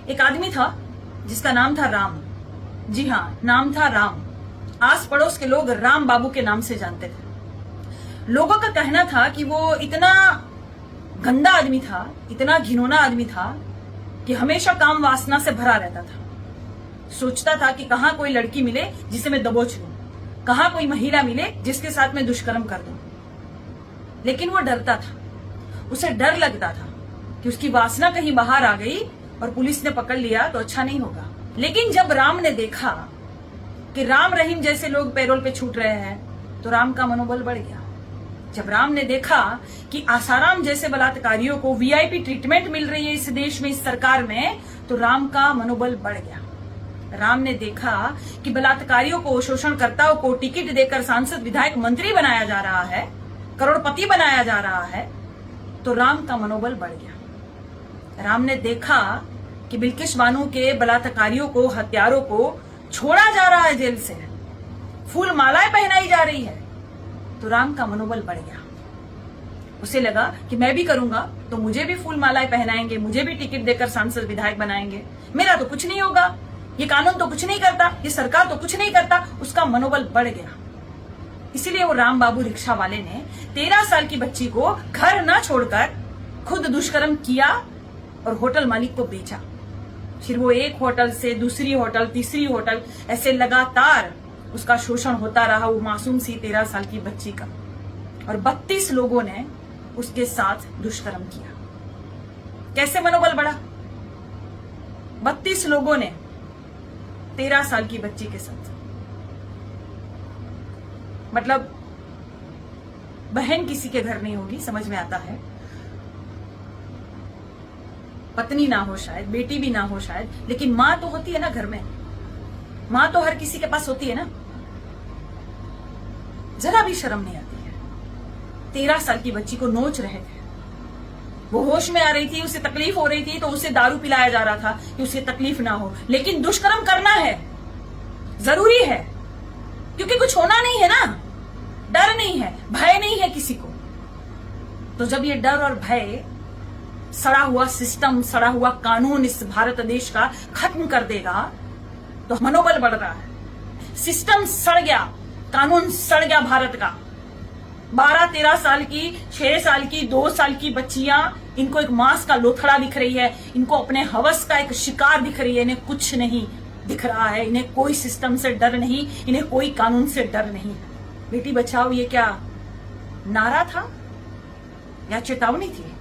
एक आदमी था जिसका नाम था राम। जी हाँ, नाम था राम। आस पड़ोस के लोग राम बाबू के नाम से जानते थे। लोगों का कहना था कि वो इतना गंदा आदमी था, इतना घिनौना आदमी था कि हमेशा काम वासना से भरा रहता था। सोचता था कि कहां कोई लड़की मिले जिसे मैं दबोच लूं, कहां कोई महिला मिले जिसके साथ मैं दुष्कर्म कर दूं। लेकिन वो डरता था, उसे डर लगता था कि उसकी वासना कहीं बाहर आ गई और पुलिस ने पकड़ लिया तो अच्छा नहीं होगा। लेकिन जब राम ने देखा कि राम रहीम जैसे लोग पैरोल पे छूट रहे हैं तो राम का मनोबल बढ़ गया। जब राम ने देखा कि आसाराम जैसे बलात्कारियों को वीआईपी ट्रीटमेंट मिल रही है इस देश में, इस सरकार में, तो राम का मनोबल बढ़ गया। राम ने देखा कि बलात्कारियों को, शोषणकर्ताओं को टिकट देकर सांसद, विधायक, मंत्री बनाया जा रहा है, करोड़पति बनाया जा रहा है, तो राम का मनोबल बढ़ गया। राम ने देखा कि बिल्किस बानो के बलात्कारियों को, हत्यारों को छोड़ा जा रहा है जेल से, फूल मालाएं पहनाई जा रही है, तो राम का मनोबल बढ़ गया। उसे लगा कि मैं भी करूंगा तो मुझे भी फूल मालाएं पहनाएंगे, मुझे भी टिकट देकर सांसद, विधायक बनाएंगे, मेरा तो कुछ नहीं होगा, ये कानून तो कुछ नहीं करता, ये सरकार तो कुछ नहीं करता। उसका मनोबल बढ़ गया। इसीलिए वो राम बाबू रिक्शा वाले ने 13 साल की बच्ची को घर न छोड़कर खुद दुष्कर्म किया और होटल मालिक को बेचा। फिर वो एक होटल से दूसरी होटल, तीसरी होटल, ऐसे लगातार उसका शोषण होता रहा, वो मासूम सी 13 साल की बच्ची का। और 32 लोगों ने उसके साथ दुष्कर्म किया। कैसे मनोबल बढ़ा? 32 लोगों ने 13 साल की बच्ची के साथ, मतलब बहन किसी के घर नहीं होगी, समझ में आता है, पत्नी ना हो शायद, बेटी भी ना हो शायद, लेकिन मां तो होती है ना घर में। मां तो हर किसी के पास होती है ना। जरा भी शर्म नहीं आती है। 13 साल की बच्ची को नोच रहे थे, वो होश में आ रही थी, उसे तकलीफ हो रही थी तो उसे दारू पिलाया जा रहा था कि उसे तकलीफ ना हो। लेकिन दुष्कर्म करना है, जरूरी है, क्योंकि कुछ होना नहीं है ना, डर नहीं है, भय नहीं है किसी को। तो जब ये डर और भय, सड़ा हुआ सिस्टम, सड़ा हुआ कानून इस भारत देश का खत्म कर देगा तो मनोबल बढ़ रहा है। सिस्टम सड़ गया, कानून सड़ गया भारत का। 12-13 साल की, 6 साल की, 2 साल की बच्चियां, इनको एक मांस का लोथड़ा दिख रही है, इनको अपने हवस का एक शिकार दिख रही है। इन्हें कुछ नहीं दिख रहा है, इन्हें कोई सिस्टम से डर नहीं, इन्हें कोई कानून से डर नहीं। बेटी बचाओ ये क्या नारा था या चेतावनी थी?